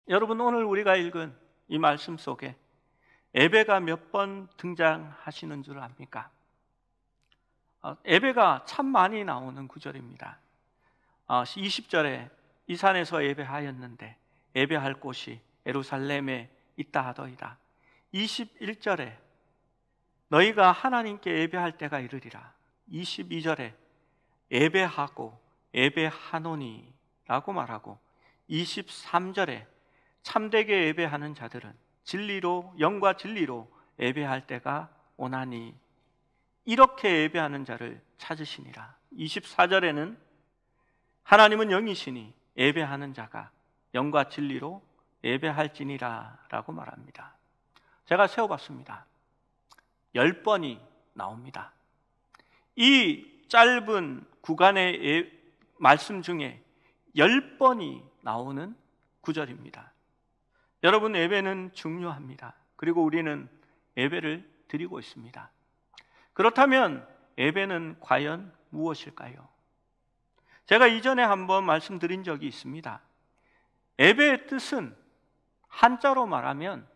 여러분, 오늘 우리가 읽은 이 말씀 속에 예배가 몇 번 등장하시는 줄 압니까? 예배가 참 많이 나오는 구절입니다. 20절에 이 산에서 예배하였는데 예배할 곳이 예루살렘에 있다 하더이다. 21절에 너희가 하나님께 예배할 때가 이르리라. 22절에 예배하고 예배하노니 라고 말하고, 23절에 참되게 예배하는 자들은 진리로, 영과 진리로 예배할 때가 오나니 이렇게 예배하는 자를 찾으시니라. 24절에는 하나님은 영이시니 예배하는 자가 영과 진리로 예배할지니라 라고 말합니다. 제가 세어봤습니다. 10번이 나옵니다. 이 짧은 구간의 말씀 중에 10번이 나오는 구절입니다. 여러분, 예배는 중요합니다. 그리고 우리는 예배를 드리고 있습니다. 그렇다면 예배는 과연 무엇일까요? 제가 이전에 한번 말씀드린 적이 있습니다. 예배의 뜻은 한자로 말하면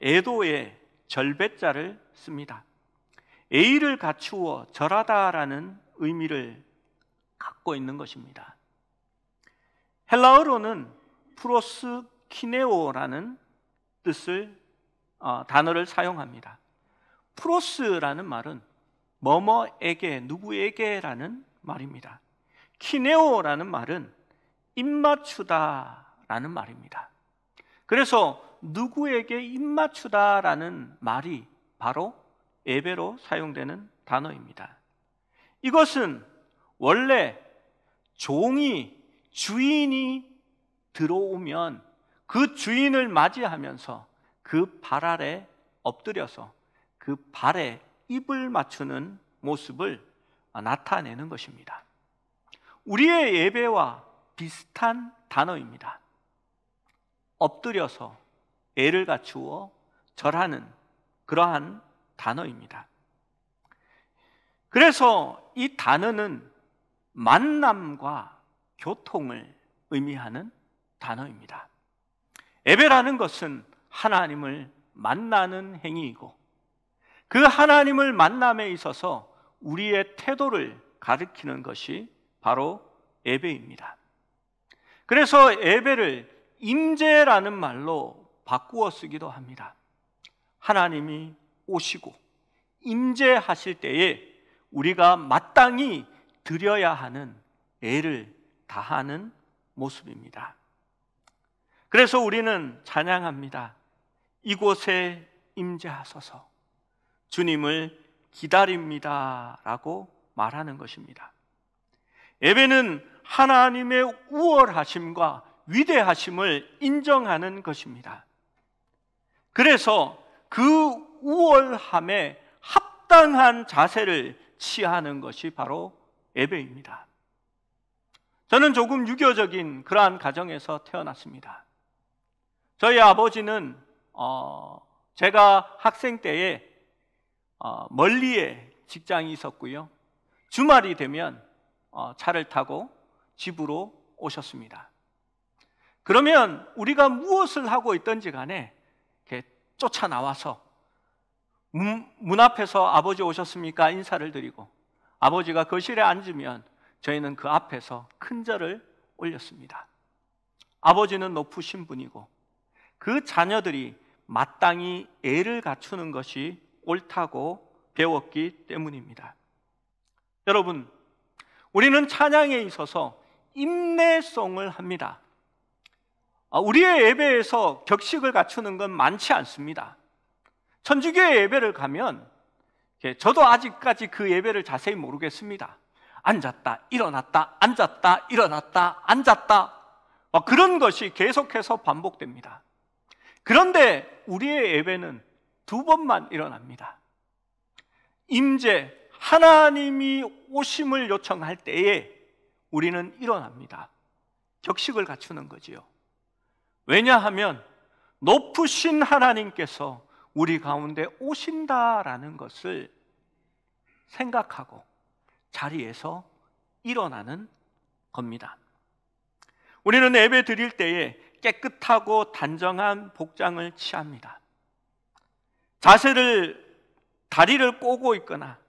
애도의 절배자를 씁니다. 예의를 갖추어 절하다라는 의미를 갖고 있는 것입니다. 헬라어로는 프로스키네오라는 뜻을 단어를 사용합니다. 프로스라는 말은 뭐뭐에게, 누구에게라는 말입니다. 키네오라는 말은 입맞추다라는 말입니다. 그래서 누구에게 입맞추다라는 말이 바로 예배로 사용되는 단어입니다. 이것은 원래 주인이 들어오면 그 주인을 맞이하면서 그 발 아래 엎드려서 그 발에 입을 맞추는 모습을 나타내는 것입니다. 우리의 예배와 비슷한 단어입니다. 엎드려서 예를 갖추어 절하는 그러한 단어입니다. 그래서 이 단어는 만남과 교통을 의미하는 단어입니다. 예배라는 것은 하나님을 만나는 행위이고, 그 하나님을 만남에 있어서 우리의 태도를 가리키는 것이 바로 예배입니다. 그래서 예배를 임재라는 말로 바꾸어 쓰기도 합니다. 하나님이 오시고 임재하실 때에 우리가 마땅히 드려야 하는 예를 다하는 모습입니다. 그래서 우리는 찬양합니다. 이곳에 임재하소서, 주님을 기다립니다 라고 말하는 것입니다. 예배는 하나님의 우월하심과 위대하심을 인정하는 것입니다. 그래서 그 우월함에 합당한 자세를 취하는 것이 바로 예배입니다. 저는 조금 유교적인 그러한 가정에서 태어났습니다. 저희 아버지는 제가 학생 때에 멀리에 직장이 있었고요, 주말이 되면 차를 타고 집으로 오셨습니다. 그러면 우리가 무엇을 하고 있든지 간에 이렇게 쫓아나와서 문 앞에서 아버지 오셨습니까? 인사를 드리고, 아버지가 거실에 앉으면 저희는 그 앞에서 큰 절을 올렸습니다. 아버지는 높으신 분이고 그 자녀들이 마땅히 예를 갖추는 것이 옳다고 배웠기 때문입니다. 여러분, 우리는 찬양에 있어서 인내송을 합니다. 우리의 예배에서 격식을 갖추는 건 많지 않습니다. 천주교의 예배를 가면, 저도 아직까지 그 예배를 자세히 모르겠습니다. 앉았다 일어났다 앉았다 일어났다 앉았다, 그런 것이 계속해서 반복됩니다. 그런데 우리의 예배는 2번만 일어납니다. 임재, 하나님이 오심을 요청할 때에 우리는 일어납니다. 격식을 갖추는 거지요. 왜냐하면 높으신 하나님께서 우리 가운데 오신다라는 것을 생각하고 자리에서 일어나는 겁니다. 우리는 예배 드릴 때에 깨끗하고 단정한 복장을 취합니다. 자세를 다리를 꼬고 있거나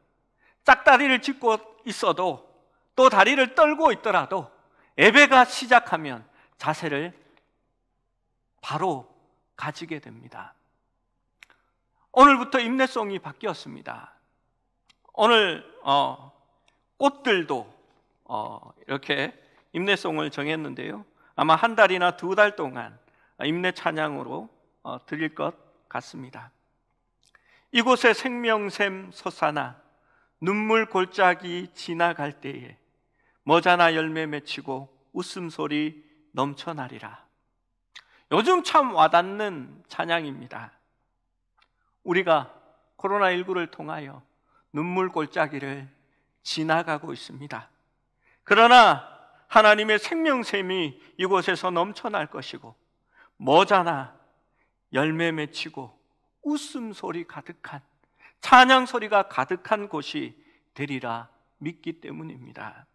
짝다리를 짚고 있어도 또 다리를 떨고 있더라도 예배가 시작하면 자세를 바로 가지게 됩니다. 오늘부터 임내송이 바뀌었습니다. 오늘 꽃들도 이렇게 임내송을 정했는데요. 아마 한 달이나 두 달 동안 임내 찬양으로 드릴 것 같습니다. 이곳에 생명샘 솟아나 눈물 골짜기 지나갈 때에 머자나 열매 맺히고 웃음소리 넘쳐나리라. 요즘 참 와닿는 찬양입니다. 우리가 코로나19를 통하여 눈물 골짜기를 지나가고 있습니다. 그러나 하나님의 생명샘이 이곳에서 넘쳐날 것이고 머자나 열매 맺히고 웃음소리 가득한 찬양 소리가 가득한 곳이 되리라 믿기 때문입니다.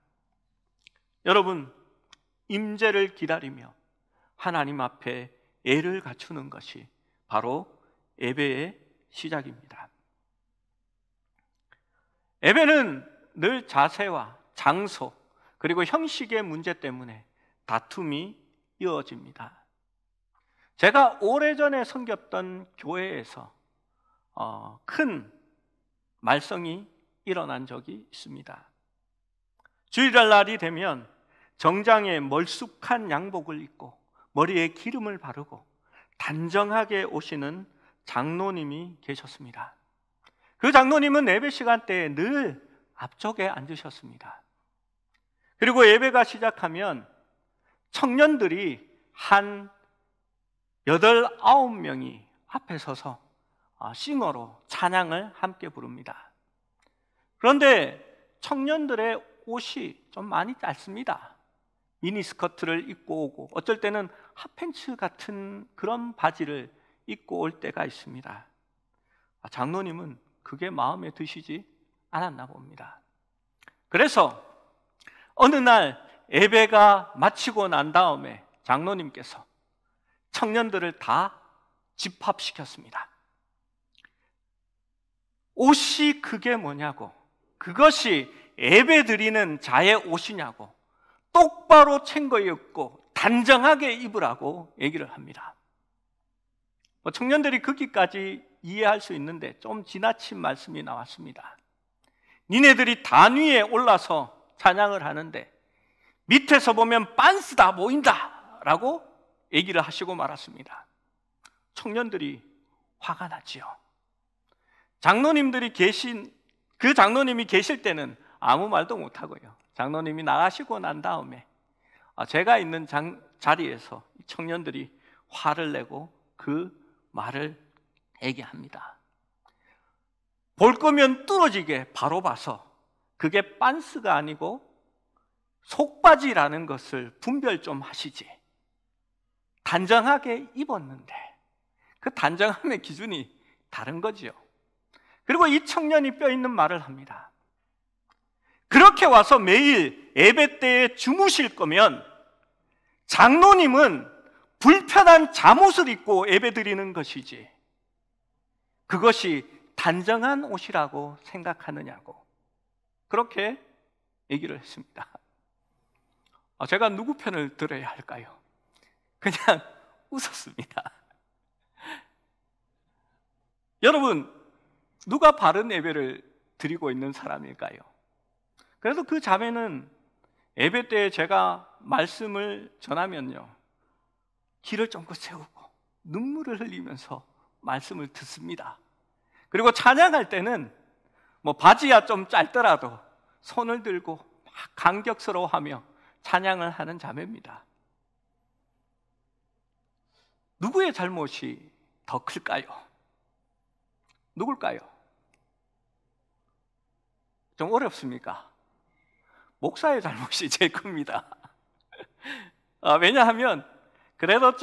여러분, 임재를 기다리며 하나님 앞에 애를 갖추는 것이 바로 예배의 시작입니다. 예배는 늘 자세와 장소 그리고 형식의 문제 때문에 다툼이 이어집니다. 제가 오래전에 섬겼던 교회에서 큰 말썽이 일어난 적이 있습니다. 주일날 날이 되면 정장에 멀쑥한 양복을 입고 머리에 기름을 바르고 단정하게 오시는 장로님이 계셨습니다. 그 장로님은 예배 시간대에 늘 앞쪽에 앉으셨습니다. 그리고 예배가 시작하면 청년들이 한 8, 9명이 앞에 서서 싱어로 찬양을 함께 부릅니다. 그런데 청년들의 옷이 좀 많이 짧습니다. 미니스커트를 입고 오고 어쩔 때는 핫팬츠 같은 그런 바지를 입고 올 때가 있습니다. 장로님은 그게 마음에 드시지 않았나 봅니다. 그래서 어느 날 예배가 마치고 난 다음에 장로님께서 청년들을 다 집합시켰습니다. 옷이 그게 뭐냐고, 그것이 예배 드리는 자의 옷이냐고, 똑바로 챙거 입고 단정하게 입으라고 얘기를 합니다. 청년들이 거기까지 이해할 수 있는데 좀 지나친 말씀이 나왔습니다. 니네들이 단 위에 올라서 찬양을 하는데 밑에서 보면 빤스다 보인다 라고 얘기를 하시고 말았습니다. 청년들이 화가 났지요. 그 장로님이 계실 때는 아무 말도 못하고요, 장로님이 나가시고 난 다음에 제가 있는 자리에서 청년들이 화를 내고 그 말을 얘기합니다. 볼 거면 뚫어지게 바로 봐서 그게 빤스가 아니고 속바지라는 것을 분별 좀 하시지. 단정하게 입었는데 그 단정함의 기준이 다른 거지요. 그리고 이 청년이 뼈 있는 말을 합니다. 그렇게 와서 매일 예배 때에 주무실 거면 장로님은 불편한 잠옷을 입고 예배 드리는 것이지 그것이 단정한 옷이라고 생각하느냐고 그렇게 얘기를 했습니다. 제가 누구 편을 들어야 할까요? 그냥 웃었습니다. 여러분, 누가 바른 예배를 드리고 있는 사람일까요? 그래서 그 자매는 예배 때 제가 말씀을 전하면요, 길을 쫑긋 세우고 눈물을 흘리면서 말씀을 듣습니다. 그리고 찬양할 때는 바지야 좀 짧더라도 손을 들고 막 감격스러워하며 찬양을 하는 자매입니다. 누구의 잘못이 더 클까요? 누굴까요? 좀 어렵습니까? 목사의 잘못이 제일 큽니다. 왜냐하면 그래도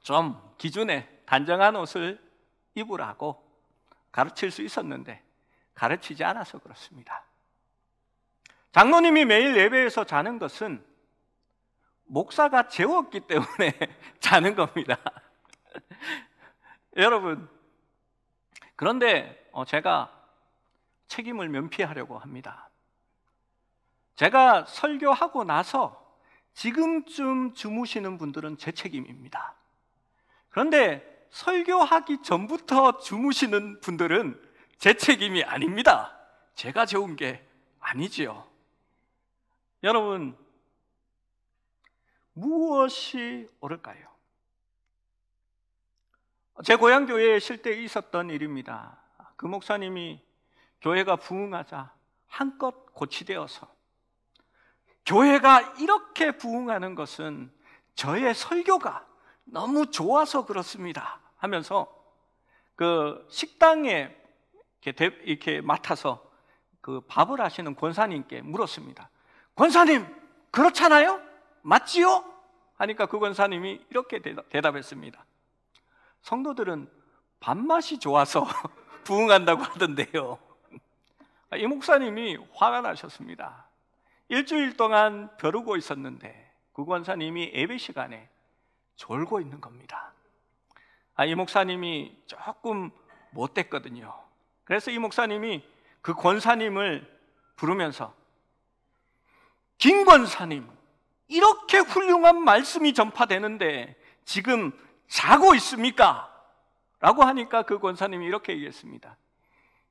좀 기준에 단정한 옷을 입으라고 가르칠 수 있었는데 가르치지 않아서 그렇습니다. 장로님이 매일 예배에서 자는 것은 목사가 재웠기 때문에 자는 겁니다. 여러분, 그런데 제가 책임을 면피하려고 합니다. 제가 설교하고 나서 지금쯤 주무시는 분들은 제 책임입니다. 그런데 설교하기 전부터 주무시는 분들은 제 책임이 아닙니다. 제가 재운 게 아니지요. 여러분, 무엇이 옳을까요? 제 고향 교회에 실제 있었던 일입니다. 그 목사님이 교회가 부흥하자 한껏 고치되어서, 교회가 이렇게 부흥하는 것은 저의 설교가 너무 좋아서 그렇습니다 하면서 그 식당에 이렇게 맡아서 그 밥을 하시는 권사님께 물었습니다. 권사님, 그렇잖아요? 맞지요? 하니까 그 권사님이 이렇게 대답했습니다. 성도들은 밥맛이 좋아서 부흥한다고 하던데요. 이 목사님이 화가 나셨습니다. 일주일 동안 벼르고 있었는데 그 권사님이 예배 시간에 졸고 있는 겁니다. 이 목사님이 조금 못됐거든요. 그래서 이 목사님이 그 권사님을 부르면서, 김 권사님, 이렇게 훌륭한 말씀이 전파되는데 지금 자고 있습니까? 라고 하니까 그 권사님이 이렇게 얘기했습니다.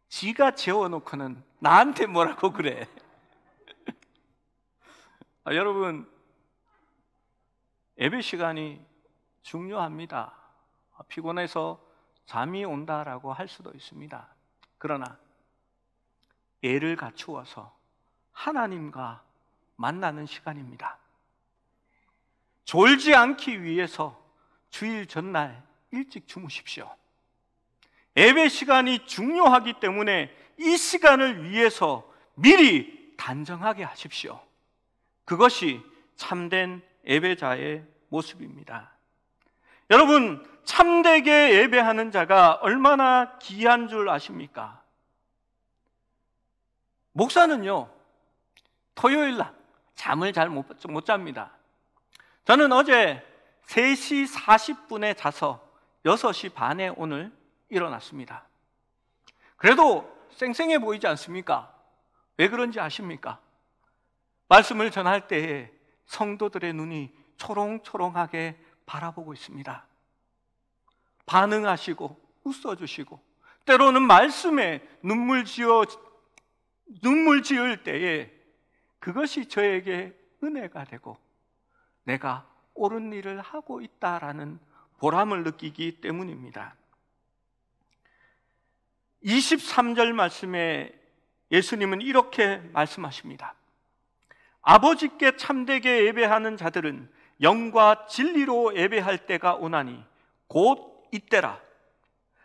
지가 재워놓고는 나한테 뭐라고 그래. 여러분, 예배 시간이 중요합니다. 피곤해서 잠이 온다라고 할 수도 있습니다. 그러나 애를 갖추어서 하나님과 만나는 시간입니다. 졸지 않기 위해서 주일 전날 일찍 주무십시오. 예배 시간이 중요하기 때문에 이 시간을 위해서 미리 단정하게 하십시오. 그것이 참된 예배자의 모습입니다. 여러분, 참되게 예배하는 자가 얼마나 귀한 줄 아십니까? 목사는요, 토요일 날 잠을 잘 못 잡니다. 저는 어제 3시 40분에 자서 6시 반에 오늘 일어났습니다. 그래도 쌩쌩해 보이지 않습니까? 왜 그런지 아십니까? 말씀을 전할 때에 성도들의 눈이 초롱초롱하게 바라보고 있습니다. 반응하시고 웃어주시고, 때로는 말씀에 눈물 지을 때에 그것이 저에게 은혜가 되고 내가 옳은 일을 하고 있다라는 보람을 느끼기 때문입니다. 23절 말씀에 예수님은 이렇게 말씀하십니다. 아버지께 참되게 예배하는 자들은 영과 진리로 예배할 때가 오나니 곧 이때라.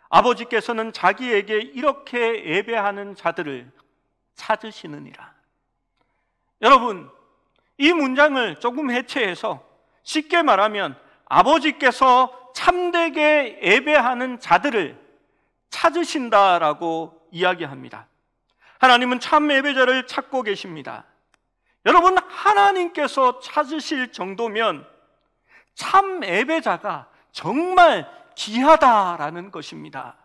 아버지께서는 자기에게 이렇게 예배하는 자들을 찾으시느니라. 여러분, 이 문장을 조금 해체해서 쉽게 말하면 아버지께서 참되게 예배하는 자들을 찾으신다라고 이야기합니다. 하나님은 참 예배자를 찾고 계십니다. 여러분, 하나님께서 찾으실 정도면 참 예배자가 정말 귀하다라는 것입니다.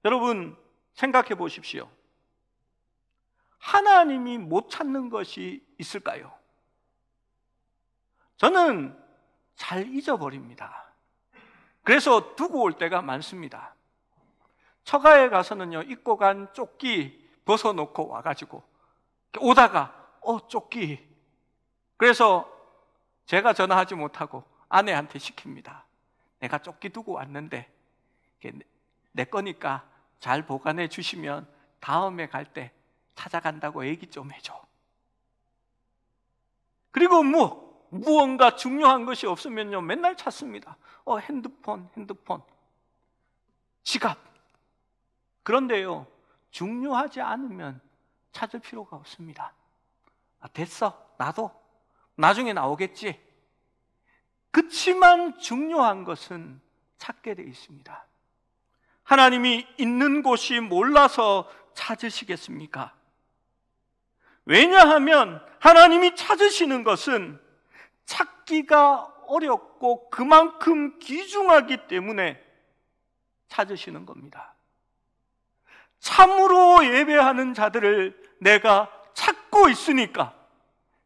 여러분, 생각해 보십시오. 하나님이 못 찾는 것이 있을까요? 저는 잘 잊어버립니다. 그래서 두고 올 때가 많습니다. 처가에 가서는요, 입고 간 조끼 벗어놓고 와가지고 오다가 조끼. 그래서 제가 전화하지 못하고 아내한테 시킵니다. 내가 조끼 두고 왔는데 내 거니까 잘 보관해 주시면 다음에 갈 때 찾아간다고 얘기 좀 해줘. 그리고 무언가 중요한 것이 없으면요, 맨날 찾습니다. 핸드폰, 지갑. 그런데요, 중요하지 않으면 찾을 필요가 없습니다. 됐어, 나도 나중에 나오겠지. 그치만 중요한 것은 찾게 돼 있습니다. 하나님이 있는 곳이 몰라서 찾으시겠습니까? 왜냐하면 하나님이 찾으시는 것은 찾기가 어렵고 그만큼 귀중하기 때문에 찾으시는 겁니다. 참으로 예배하는 자들을 내가 찾고 있으니까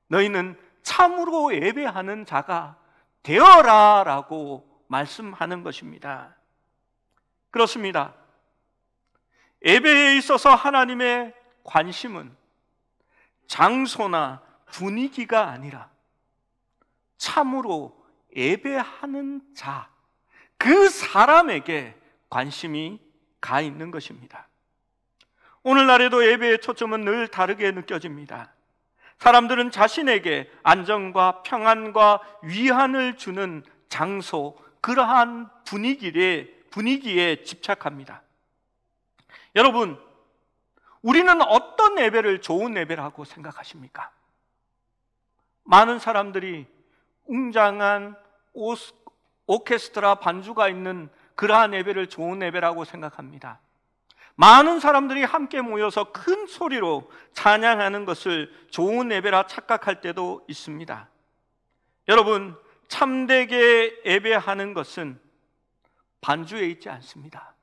너희는 참으로 예배하는 자가 되어라 라고 말씀하는 것입니다. 그렇습니다. 예배에 있어서 하나님의 관심은 장소나 분위기가 아니라 참으로 예배하는 자, 그 사람에게 관심이 가 있는 것입니다. 오늘날에도 예배의 초점은 늘 다르게 느껴집니다. 사람들은 자신에게 안정과 평안과 위안을 주는 장소, 그러한 분위기에 집착합니다. 여러분, 우리는 어떤 예배를 좋은 예배라고 생각하십니까? 많은 사람들이 웅장한 오케스트라 반주가 있는 그러한 예배를 좋은 예배라고 생각합니다. 많은 사람들이 함께 모여서 큰 소리로 찬양하는 것을 좋은 예배라 착각할 때도 있습니다. 여러분, 참되게 예배하는 것은 반주에 있지 않습니다.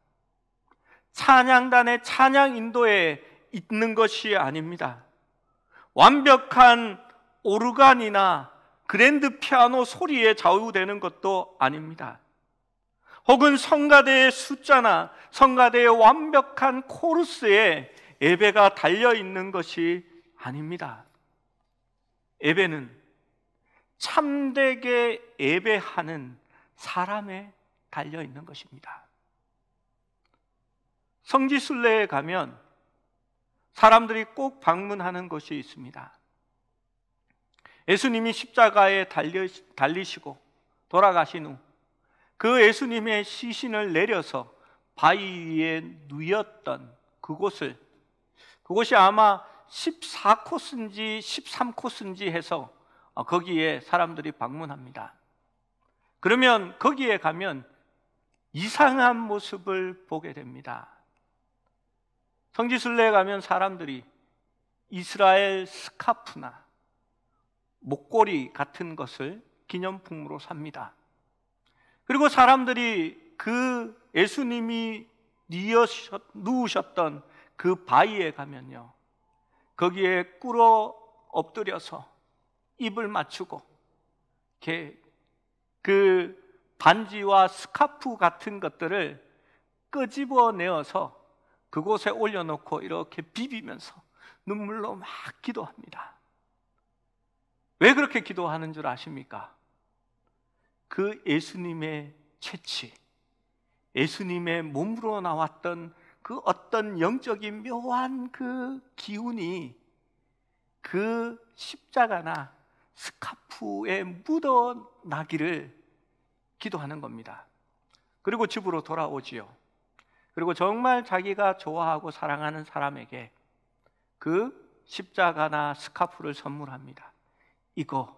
찬양단의 찬양 인도에 있는 것이 아닙니다. 완벽한 오르간이나 그랜드 피아노 소리에 좌우되는 것도 아닙니다. 혹은 성가대의 숫자나 성가대의 완벽한 코러스에 예배가 달려있는 것이 아닙니다. 예배는 참되게 예배하는 사람에 달려있는 것입니다. 성지순례에 가면 사람들이 꼭 방문하는 곳이 있습니다. 예수님이 십자가에 달리시고 돌아가신 후 그 예수님의 시신을 내려서 바위 위에 누였던 그곳이 아마 14코스인지 13코스인지 해서 거기에 사람들이 방문합니다. 그러면 거기에 가면 이상한 모습을 보게 됩니다. 성지순례에 가면 사람들이 이스라엘 스카프나 목걸이 같은 것을 기념품으로 삽니다. 그리고 사람들이 그 예수님이 누우셨던 그 바위에 가면요, 거기에 꿇어 엎드려서 입을 맞추고 그 반지와 스카프 같은 것들을 끄집어내어서 그곳에 올려놓고 이렇게 비비면서 눈물로 막 기도합니다. 왜 그렇게 기도하는 줄 아십니까? 그 예수님의 채취, 예수님의 몸으로 나왔던 그 어떤 영적인 묘한 그 기운이 그 십자가나 스카프에 묻어나기를 기도하는 겁니다. 그리고 집으로 돌아오지요. 그리고 정말 자기가 좋아하고 사랑하는 사람에게 그 십자가나 스카프를 선물합니다. 이거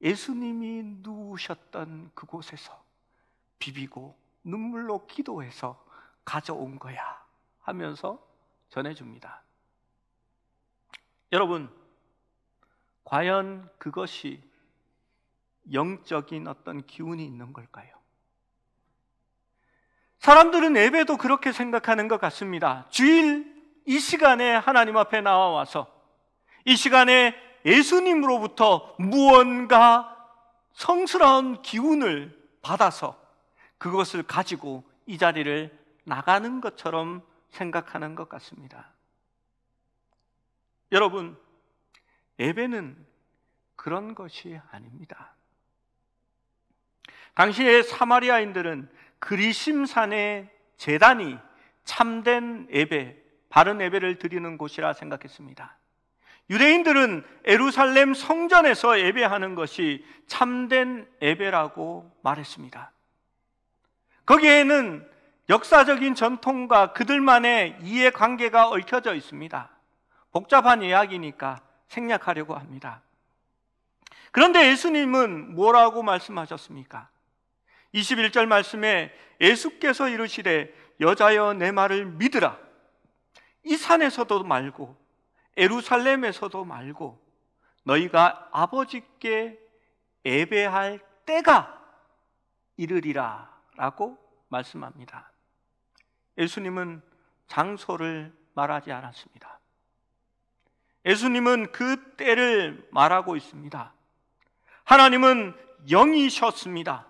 예수님이 누우셨던 그곳에서 비비고 눈물로 기도해서 가져온 거야 하면서 전해줍니다. 여러분, 과연 그것이 영적인 어떤 기운이 있는 걸까요? 사람들은 예배도 그렇게 생각하는 것 같습니다. 주일 이 시간에 하나님 앞에 나와서 이 시간에 예수님으로부터 무언가 성스러운 기운을 받아서 그것을 가지고 이 자리를 나가는 것처럼 생각하는 것 같습니다. 여러분, 예배는 그런 것이 아닙니다. 당시에 사마리아인들은 그리심산의 제단이 참된 예배, 바른 예배를 드리는 곳이라 생각했습니다. 유대인들은 예루살렘 성전에서 예배하는 것이 참된 예배라고 말했습니다. 거기에는 역사적인 전통과 그들만의 이해관계가 얽혀져 있습니다. 복잡한 이야기니까 생략하려고 합니다. 그런데 예수님은 뭐라고 말씀하셨습니까? 21절 말씀에 예수께서 이르시되 여자여 내 말을 믿으라. 이 산에서도 말고 예루살렘에서도 말고 너희가 아버지께 예배할 때가 이르리라 라고 말씀합니다. 예수님은 장소를 말하지 않았습니다. 예수님은 그 때를 말하고 있습니다. 하나님은 영이셨습니다.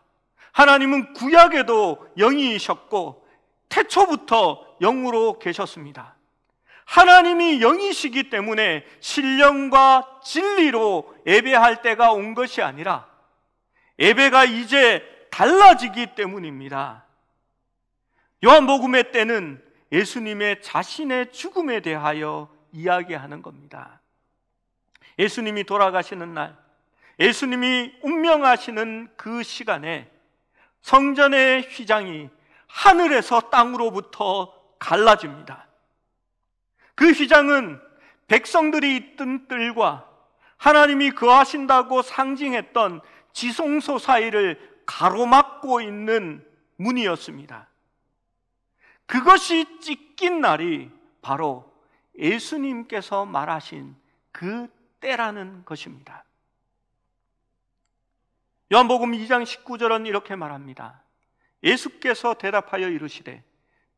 하나님은 구약에도 영이셨고 태초부터 영으로 계셨습니다. 하나님이 영이시기 때문에 신령과 진리로 예배할 때가 온 것이 아니라 예배가 이제 달라지기 때문입니다. 요한복음의 때는 예수님의 자신의 죽음에 대하여 이야기하는 겁니다. 예수님이 돌아가시는 날, 예수님이 운명하시는 그 시간에 성전의 휘장이 하늘에서 땅으로부터 갈라집니다. 그 휘장은 백성들이 있던 뜰과 하나님이 거하신다고 상징했던 지성소 사이를 가로막고 있는 문이었습니다. 그것이 찢긴 날이 바로 예수님께서 말하신 그 때라는 것입니다. 요한복음 2장 19절은 이렇게 말합니다. 예수께서 대답하여 이르시되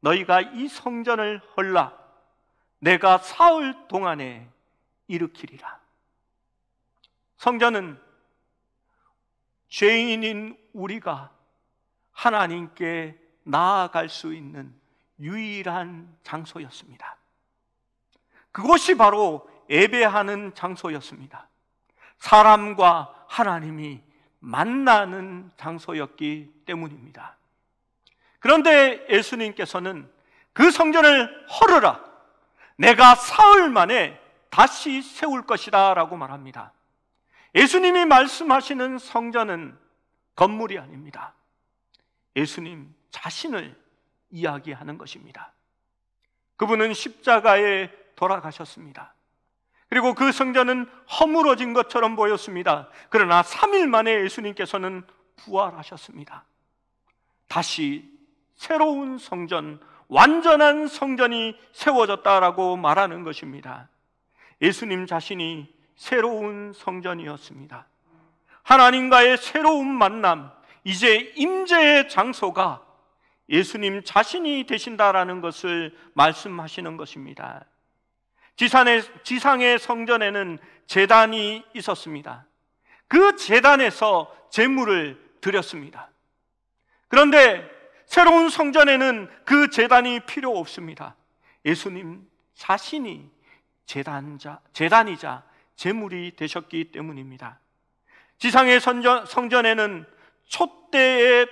너희가 이 성전을 헐라 내가 사흘 동안에 일으키리라. 성전은 죄인인 우리가 하나님께 나아갈 수 있는 유일한 장소였습니다. 그곳이 바로 예배하는 장소였습니다. 사람과 하나님이 만나는 장소였기 때문입니다. 그런데 예수님께서는 그 성전을 헐으라 내가 사흘 만에 다시 세울 것이다 라고 말합니다. 예수님이 말씀하시는 성전은 건물이 아닙니다. 예수님 자신을 이야기하는 것입니다. 그분은 십자가에 돌아가셨습니다. 그리고 그 성전은 허물어진 것처럼 보였습니다. 그러나 3일 만에 예수님께서는 부활하셨습니다. 다시 새로운 성전, 완전한 성전이 세워졌다라고 말하는 것입니다. 예수님 자신이 새로운 성전이었습니다. 하나님과의 새로운 만남, 이제 임재의 장소가 예수님 자신이 되신다라는 것을 말씀하시는 것입니다. 지상의 성전에는 제단이 있었습니다. 그 제단에서 제물을 드렸습니다. 그런데 새로운 성전에는 그 제단이 필요 없습니다. 예수님 자신이 제단이자 제물이 되셨기 때문입니다. 지상의 성전에는 촛대에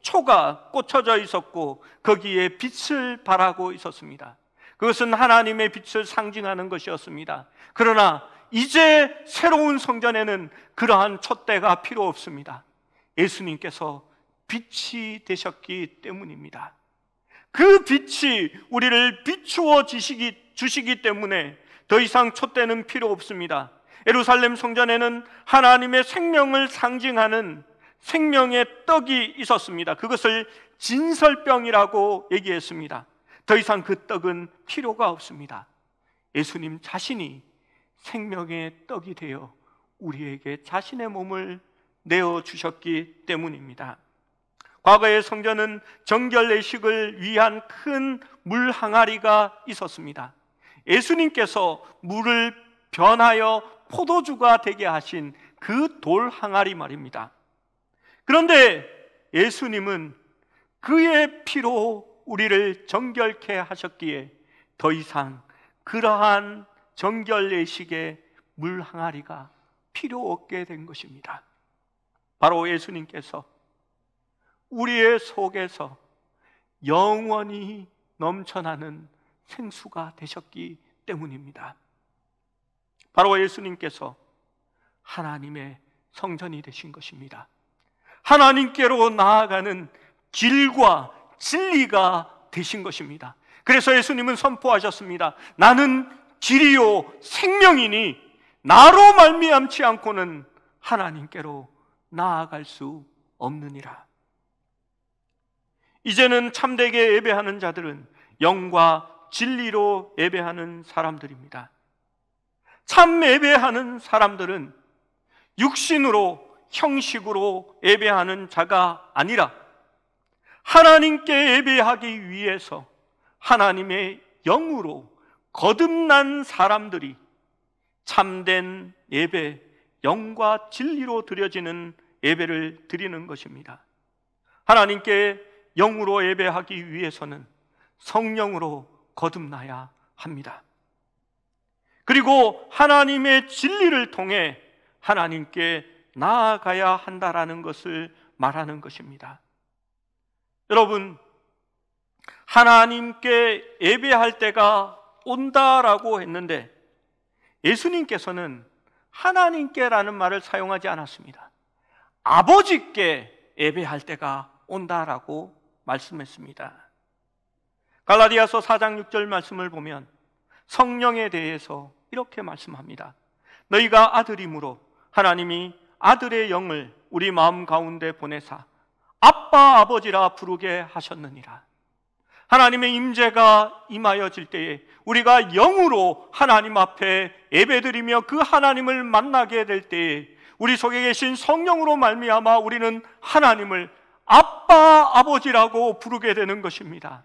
초가 꽂혀져 있었고 거기에 빛을 발하고 있었습니다. 그것은 하나님의 빛을 상징하는 것이었습니다. 그러나 이제 새로운 성전에는 그러한 촛대가 필요 없습니다. 예수님께서 빛이 되셨기 때문입니다. 그 빛이 우리를 비추어 주시기 때문에 더 이상 촛대는 필요 없습니다. 예루살렘 성전에는 하나님의 생명을 상징하는 생명의 떡이 있었습니다. 그것을 진설병이라고 얘기했습니다. 더 이상 그 떡은 필요가 없습니다. 예수님 자신이 생명의 떡이 되어 우리에게 자신의 몸을 내어주셨기 때문입니다. 과거의 성전은 정결 예식을 위한 큰 물 항아리가 있었습니다. 예수님께서 물을 변하여 포도주가 되게 하신 그 돌 항아리 말입니다. 그런데 예수님은 그의 피로 우리를 정결케 하셨기에 더 이상 그러한 정결 예식의 물 항아리가 필요 없게 된 것입니다. 바로 예수님께서 우리의 속에서 영원히 넘쳐나는 생수가 되셨기 때문입니다. 바로 예수님께서 하나님의 성전이 되신 것입니다. 하나님께로 나아가는 길과 진리가 되신 것입니다. 그래서 예수님은 선포하셨습니다. 나는 길이요 생명이니 나로 말미암지 않고는 하나님께로 나아갈 수 없느니라. 이제는 참되게 예배하는 자들은 영과 진리로 예배하는 사람들입니다. 참 예배하는 사람들은 육신으로 형식으로 예배하는 자가 아니라 하나님께 예배하기 위해서 하나님의 영으로 거듭난 사람들이 참된 예배, 영과 진리로 드려지는 예배를 드리는 것입니다. 하나님께 영으로 예배하기 위해서는 성령으로 거듭나야 합니다. 그리고 하나님의 진리를 통해 하나님께 나아가야 한다라는 것을 말하는 것입니다. 여러분, 하나님께 예배할 때가 온다라고 했는데 예수님께서는 하나님께라는 말을 사용하지 않았습니다. 아버지께 예배할 때가 온다라고 말씀했습니다. 갈라디아서 4장 6절 말씀을 보면 성령에 대해서 이렇게 말씀합니다. 너희가 아들이므로 하나님이 아들의 영을 우리 마음 가운데 보내사 아빠 아버지라 부르게 하셨느니라. 하나님의 임재가 임하여질 때에 우리가 영으로 하나님 앞에 예배드리며 그 하나님을 만나게 될 때에 우리 속에 계신 성령으로 말미암아 우리는 하나님을 아빠 아버지라고 부르게 되는 것입니다.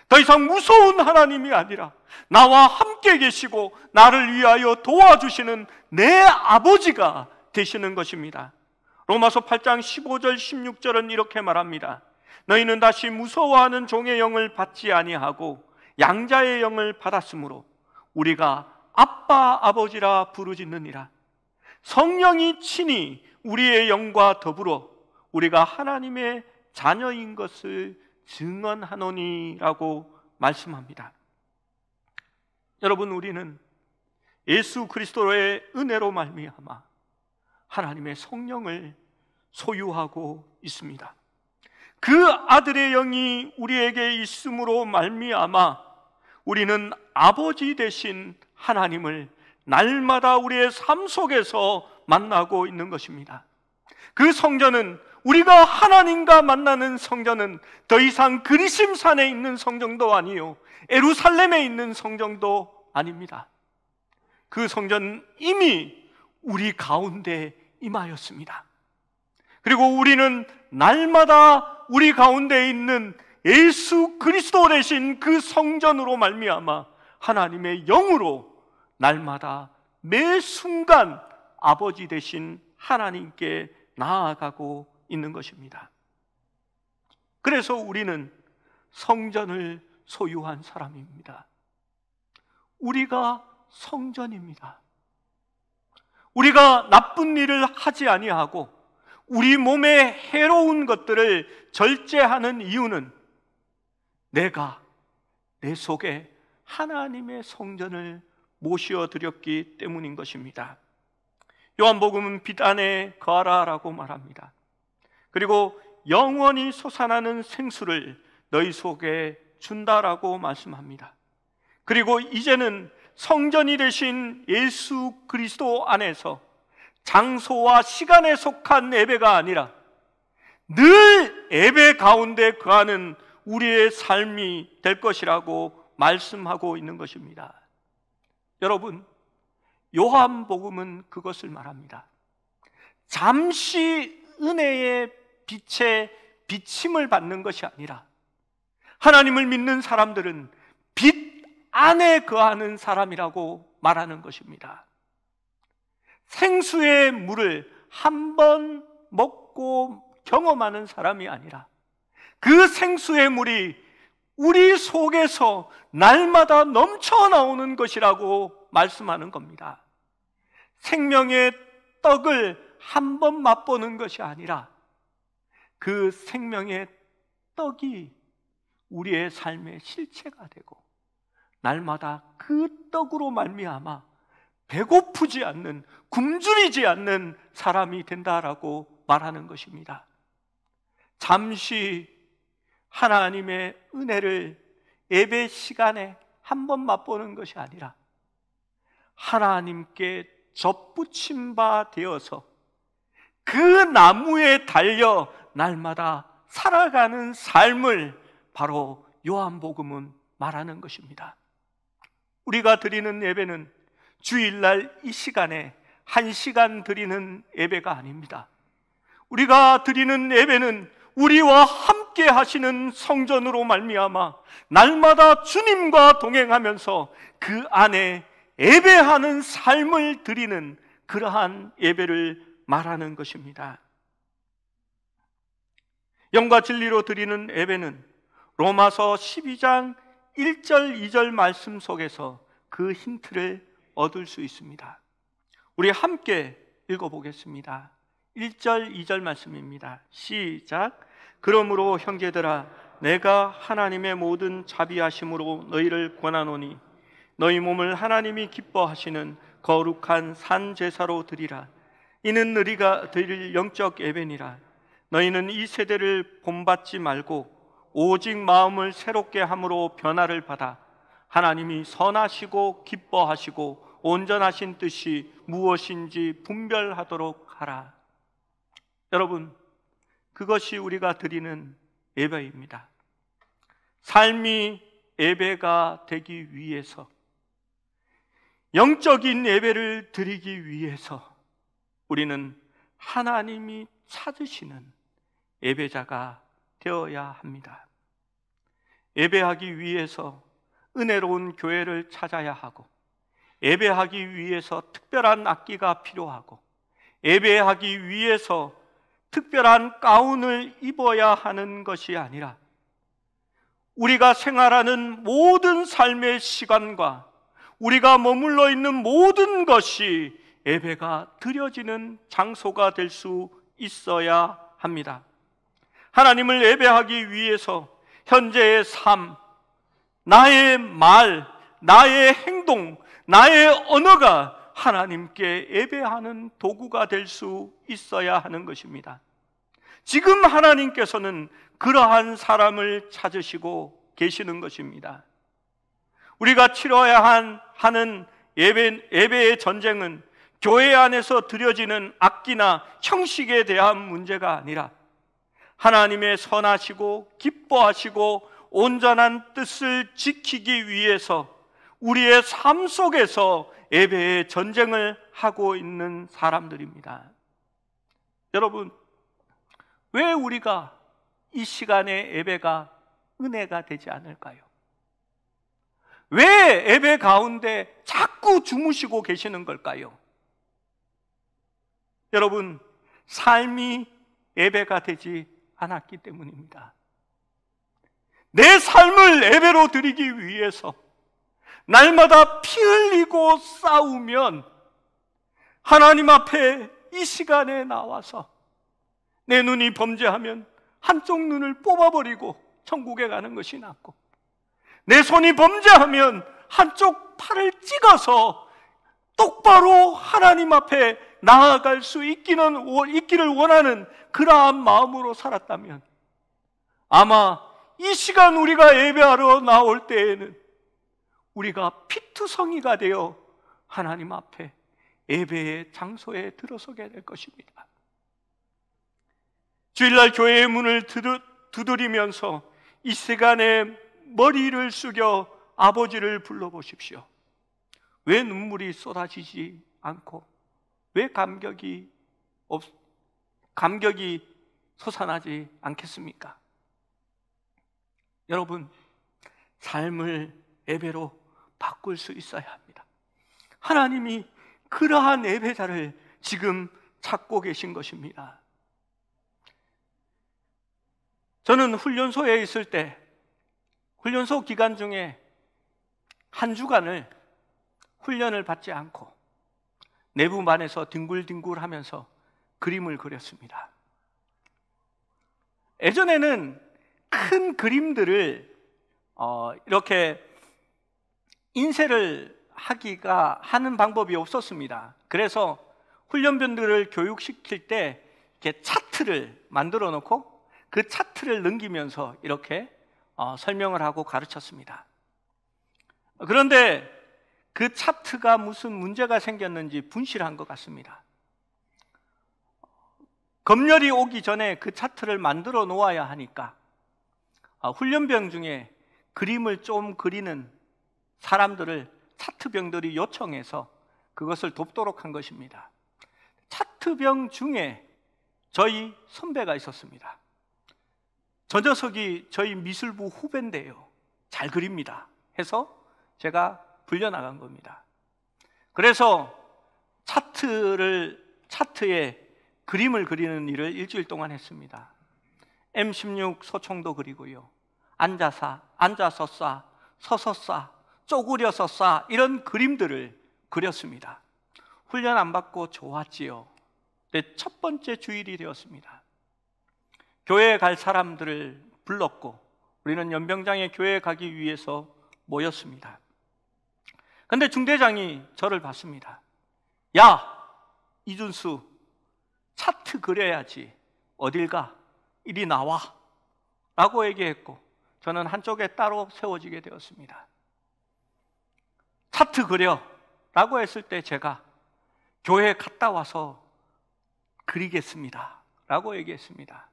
더 이상 무서운 하나님이 아니라 나와 함께 계시고 나를 위하여 도와주시는 내 아버지가 되시는 것입니다. 로마서 8장 15절 16절은 이렇게 말합니다. 너희는 다시 무서워하는 종의 영을 받지 아니하고 양자의 영을 받았으므로 우리가 아빠 아버지라 부르짖느니라. 성령이 친히 우리의 영과 더불어 우리가 하나님의 자녀인 것을 증언하노니라고 말씀합니다. 여러분, 우리는 예수 그리스도의 은혜로 말미암아 하나님의 성령을 소유하고 있습니다. 그 아들의 영이 우리에게 있음으로 말미암아 우리는 아버지 되신 하나님을 날마다 우리의 삶 속에서 만나고 있는 것입니다. 그 성전은, 우리가 하나님과 만나는 성전은 더 이상 그리심산에 있는 성전도 아니요 예루살렘에 있는 성전도 아닙니다. 그 성전은 이미 우리 가운데 임하였습니다. 그리고 우리는 날마다 우리 가운데 있는 예수 그리스도 되신 그 성전으로 말미암아 하나님의 영으로 날마다 매 순간 아버지 되신 하나님께 나아가고 있는 것입니다. 그래서 우리는 성전을 소유한 사람입니다. 우리가 성전입니다. 우리가 나쁜 일을 하지 아니하고 우리 몸에 해로운 것들을 절제하는 이유는 내가 내 속에 하나님의 성전을 모셔드렸기 때문인 것입니다. 요한복음은 빛 안에 거하라라고 말합니다. 그리고 영원히 솟아나는 생수를 너희 속에 준다라고 말씀합니다. 그리고 이제는 성전이 되신 예수 그리스도 안에서 장소와 시간에 속한 예배가 아니라 늘 예배 가운데 거하는 우리의 삶이 될 것이라고 말씀하고 있는 것입니다. 여러분, 요한복음은 그것을 말합니다. 잠시 은혜의 빛에 비침을 받는 것이 아니라 하나님을 믿는 사람들은 빛 안에 거하는 사람이라고 말하는 것입니다. 생수의 물을 한 번 먹고 경험하는 사람이 아니라 그 생수의 물이 우리 속에서 날마다 넘쳐나오는 것이라고 말씀하는 겁니다. 생명의 떡을 한 번 맛보는 것이 아니라 그 생명의 떡이 우리의 삶의 실체가 되고 날마다 그 떡으로 말미암아 배고프지 않는, 굶주리지 않는 사람이 된다라고 말하는 것입니다. 잠시 하나님의 은혜를 예배 시간에 한 번 맛보는 것이 아니라 하나님께 접붙임 바 되어서 그 나무에 달려 날마다 살아가는 삶을 바로 요한복음은 말하는 것입니다. 우리가 드리는 예배는 주일날 이 시간에 1시간 드리는 예배가 아닙니다. 우리가 드리는 예배는 우리와 함께 하시는 성전으로 말미암아 날마다 주님과 동행하면서 그 안에 예배하는 삶을 드리는 그러한 예배를 말하는 것입니다. 영과 진리로 드리는 예배는 로마서 12장 1절 2절 말씀 속에서 그 힌트를 얻을 수 있습니다. 우리 함께 읽어보겠습니다. 1절 2절 말씀입니다. 시작. 그러므로 형제들아, 내가 하나님의 모든 자비하심으로 너희를 권하노니 너희 몸을 하나님이 기뻐하시는 거룩한 산 제사로 드리라. 이는 너희가 드릴 영적 예배니라. 너희는 이 세대를 본받지 말고 오직 마음을 새롭게 함으로 변화를 받아 하나님이 선하시고 기뻐하시고 온전하신 뜻이 무엇인지 분별하도록 하라. 여러분, 그것이 우리가 드리는 예배입니다. 삶이 예배가 되기 위해서, 영적인 예배를 드리기 위해서 우리는 하나님이 찾으시는 예배자가 되어야 합니다. 예배하기 위해서 은혜로운 교회를 찾아야 하고, 예배하기 위해서 특별한 악기가 필요하고, 예배하기 위해서 특별한 가운을 입어야 하는 것이 아니라 우리가 생활하는 모든 삶의 시간과 우리가 머물러 있는 모든 것이 예배가 드려지는 장소가 될 수 있어야 합니다. 하나님을 예배하기 위해서 현재의 삶, 나의 말, 나의 행동, 나의 언어가 하나님께 예배하는 도구가 될 수 있어야 하는 것입니다. 지금 하나님께서는 그러한 사람을 찾으시고 계시는 것입니다. 우리가 치러야 하는 예배의 전쟁은 교회 안에서 드려지는 악기나 형식에 대한 문제가 아니라 하나님의 선하시고 기뻐하시고 온전한 뜻을 지키기 위해서 우리의 삶 속에서 예배의 전쟁을 하고 있는 사람들입니다. 여러분, 왜 우리가 이 시간의 예배가 은혜가 되지 않을까요? 왜 예배 가운데 자꾸 주무시고 계시는 걸까요? 여러분, 삶이 예배가 되지 않았기 때문입니다. 내 삶을 예배로 드리기 위해서 날마다 피 흘리고 싸우면 하나님 앞에 이 시간에 나와서 내 눈이 범죄하면 한쪽 눈을 뽑아버리고 천국에 가는 것이 낫고, 내 손이 범죄하면 한쪽 팔을 찍어서 똑바로 하나님 앞에 나아갈 수 있기를 원하는 그러한 마음으로 살았다면 아마 이 시간 우리가 예배하러 나올 때에는 우리가 피투성이가 되어 하나님 앞에 예배의 장소에 들어서게 될 것입니다. 주일날 교회의 문을 두드리면서 이 시간에 머리를 숙여 아버지를 불러보십시오. 왜 눈물이 쏟아지지 않고 왜 감격이 솟아나지 않겠습니까? 여러분, 삶을 예배로 바꿀 수 있어야 합니다. 하나님이 그러한 예배자를 지금 찾고 계신 것입니다. 저는 훈련소에 있을 때 훈련소 기간 중에 한 주간을 훈련을 받지 않고 내부반에서 뒹굴뒹굴 하면서 그림을 그렸습니다. 예전에는 큰 그림들을 이렇게 인쇄를 하는 방법이 없었습니다. 그래서 훈련병들을 교육시킬 때 이렇게 차트를 만들어 놓고 그 차트를 넘기면서 이렇게 설명을 하고 가르쳤습니다. 그런데 그 차트가 무슨 문제가 생겼는지 분실한 것 같습니다. 검열이 오기 전에 그 차트를 만들어 놓아야 하니까 훈련병 중에 그림을 좀 그리는 사람들을 차트병들이 요청해서 그것을 돕도록 한 것입니다. 차트병 중에 저희 선배가 있었습니다. 저 녀석이 저희 미술부 후배인데요, 잘 그립니다 해서 제가 불려나간 겁니다. 그래서 차트에 그림을 그리는 일을 일주일 동안 했습니다. M16 소총도 그리고요, 앉아서 쏴, 서서 쏴, 쪼그려서 쏴, 이런 그림들을 그렸습니다. 훈련 안 받고 좋았지요. 첫 번째 주일이 되었습니다. 교회에 갈 사람들을 불렀고 우리는 연병장에 교회에 가기 위해서 모였습니다. 근데 중대장이 저를 봤습니다. 야, 이준수, 차트 그려야지. 어딜 가? 이리 나와 라고 얘기했고 저는 한쪽에 따로 세워지게 되었습니다. 차트 그려 라고 했을 때 제가 교회에 갔다 와서 그리겠습니다 라고 얘기했습니다.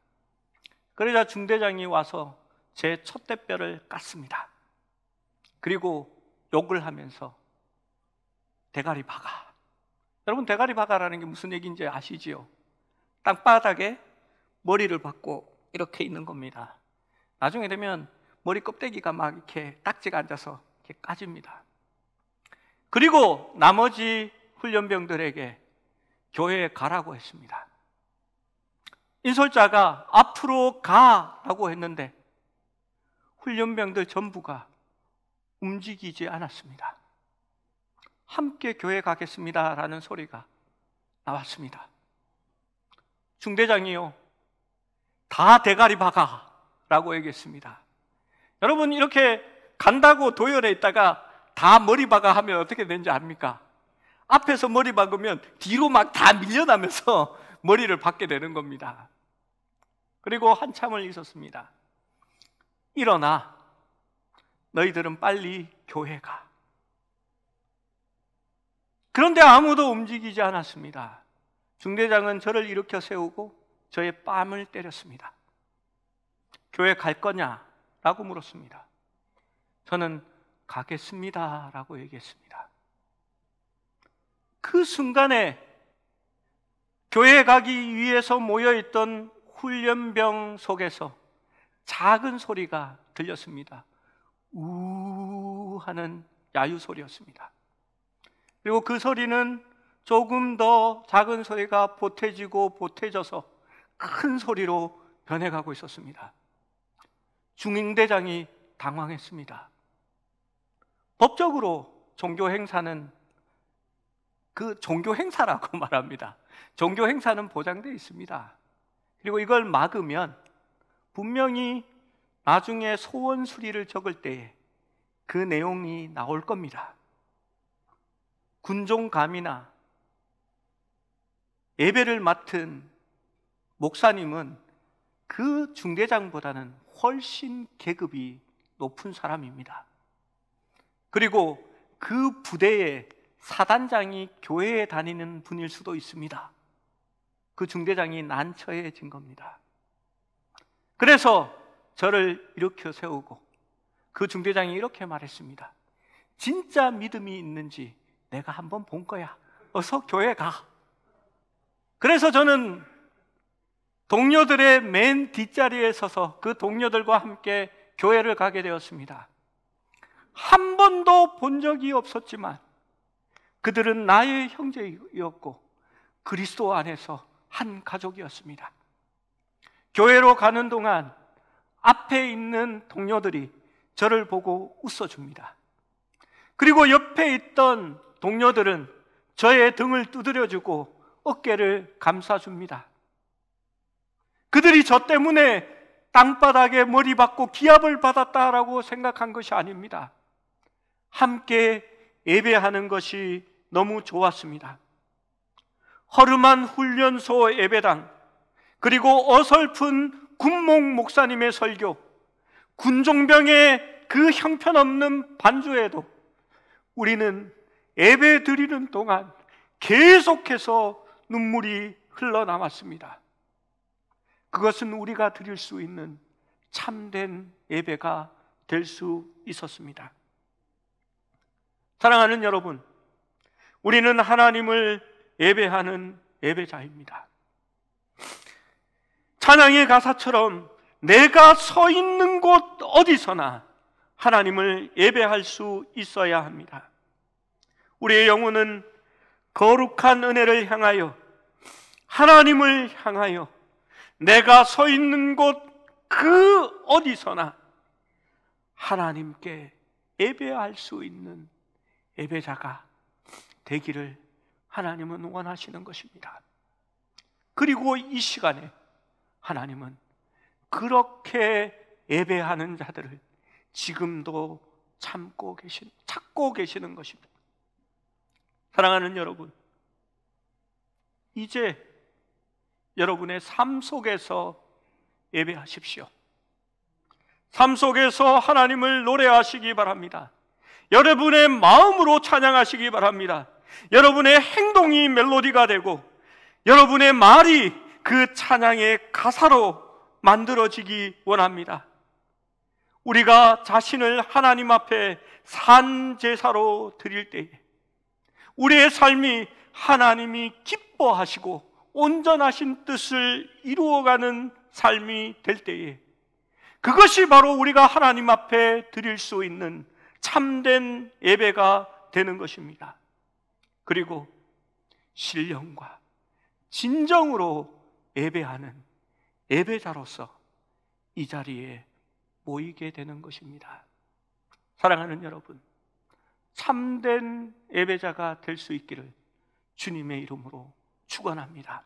그러자 중대장이 와서 제 촛대뼈를 깠습니다. 그리고 욕을 하면서 대가리 박아. 여러분, 대가리 박아라는 게 무슨 얘기인지 아시지요? 땅바닥에 머리를 박고 이렇게 있는 겁니다. 나중에 되면 머리 껍데기가 막 이렇게 딱지가 앉아서 이렇게 까집니다. 그리고 나머지 훈련병들에게 교회에 가라고 했습니다. 인솔자가 앞으로 가라고 했는데 훈련병들 전부가 움직이지 않았습니다. 함께 교회 가겠습니다 라는 소리가 나왔습니다. 중대장이요, 다 대가리 박아 라고 얘기했습니다. 여러분, 이렇게 간다고 도열에 있다가 다 머리 박아 하면 어떻게 되는지 압니까? 앞에서 머리 박으면 뒤로 막 다 밀려나면서 머리를 박게 되는 겁니다. 그리고 한참을 있었습니다. 일어나, 너희들은 빨리 교회 가. 그런데 아무도 움직이지 않았습니다. 중대장은 저를 일으켜 세우고 저의 뺨을 때렸습니다. 교회 갈 거냐? 라고 물었습니다. 저는 가겠습니다 라고 얘기했습니다. 그 순간에 교회에 가기 위해서 모여있던 훈련병 속에서 작은 소리가 들렸습니다. 우 하는 야유 소리였습니다. 그리고 그 소리는 조금 더 작은 소리가 보태지고 보태져서 큰 소리로 변해가고 있었습니다. 중임대장이 당황했습니다. 법적으로 종교 행사는 그 종교 행사라고 말합니다. 종교 행사는 보장되어 있습니다. 그리고 이걸 막으면 분명히 나중에 소원 수리를 적을 때에 그 내용이 나올 겁니다. 군종감이나 예배를 맡은 목사님은 그 중대장보다는 훨씬 계급이 높은 사람입니다. 그리고 그 부대의 사단장이 교회에 다니는 분일 수도 있습니다. 그 중대장이 난처해진 겁니다. 그래서 저를 일으켜 세우고 그 중대장이 이렇게 말했습니다. 진짜 믿음이 있는지 내가 한번 본 거야. 어서 교회 가. 그래서 저는 동료들의 맨 뒷자리에 서서 그 동료들과 함께 교회를 가게 되었습니다. 한 번도 본 적이 없었지만 그들은 나의 형제였고 그리스도 안에서 한 가족이었습니다. 교회로 가는 동안 앞에 있는 동료들이 저를 보고 웃어줍니다. 그리고 옆에 있던 동료들은 저의 등을 두드려주고 어깨를 감싸줍니다. 그들이 저 때문에 땅바닥에 머리 박고 기합을 받았다라고 생각한 것이 아닙니다. 함께 예배하는 것이 너무 좋았습니다. 허름한 훈련소 예배당, 그리고 어설픈 군목 목사님의 설교, 군종병의 그 형편없는 반주에도 우리는 예배 드리는 동안 계속해서 눈물이 흘러나왔습니다. 그것은 우리가 드릴 수 있는 참된 예배가 될 수 있었습니다. 사랑하는 여러분, 우리는 하나님을 예배하는 예배자입니다. 찬양의 가사처럼 내가 서 있는 곳 어디서나 하나님을 예배할 수 있어야 합니다. 우리의 영혼은 거룩한 은혜를 향하여, 하나님을 향하여 내가 서 있는 곳 그 어디서나 하나님께 예배할 수 있는 예배자가 되기를 하나님은 원하시는 것입니다. 그리고 이 시간에 하나님은 그렇게 예배하는 자들을 지금도 찾고 계시는 것입니다. 사랑하는 여러분, 이제 여러분의 삶 속에서 예배하십시오. 삶 속에서 하나님을 노래하시기 바랍니다. 여러분의 마음으로 찬양하시기 바랍니다. 여러분의 행동이 멜로디가 되고 여러분의 말이 그 찬양의 가사로 만들어지기 원합니다. 우리가 자신을 하나님 앞에 산 제사로 드릴 때에 우리의 삶이 하나님이 기뻐하시고 온전하신 뜻을 이루어가는 삶이 될 때에 그것이 바로 우리가 하나님 앞에 드릴 수 있는 참된 예배가 되는 것입니다. 그리고 신령과 진정으로 예배하는 예배자로서 이 자리에 모이게 되는 것입니다. 사랑하는 여러분, 참된 예배자가 될 수 있기를 주님의 이름으로 축원합니다.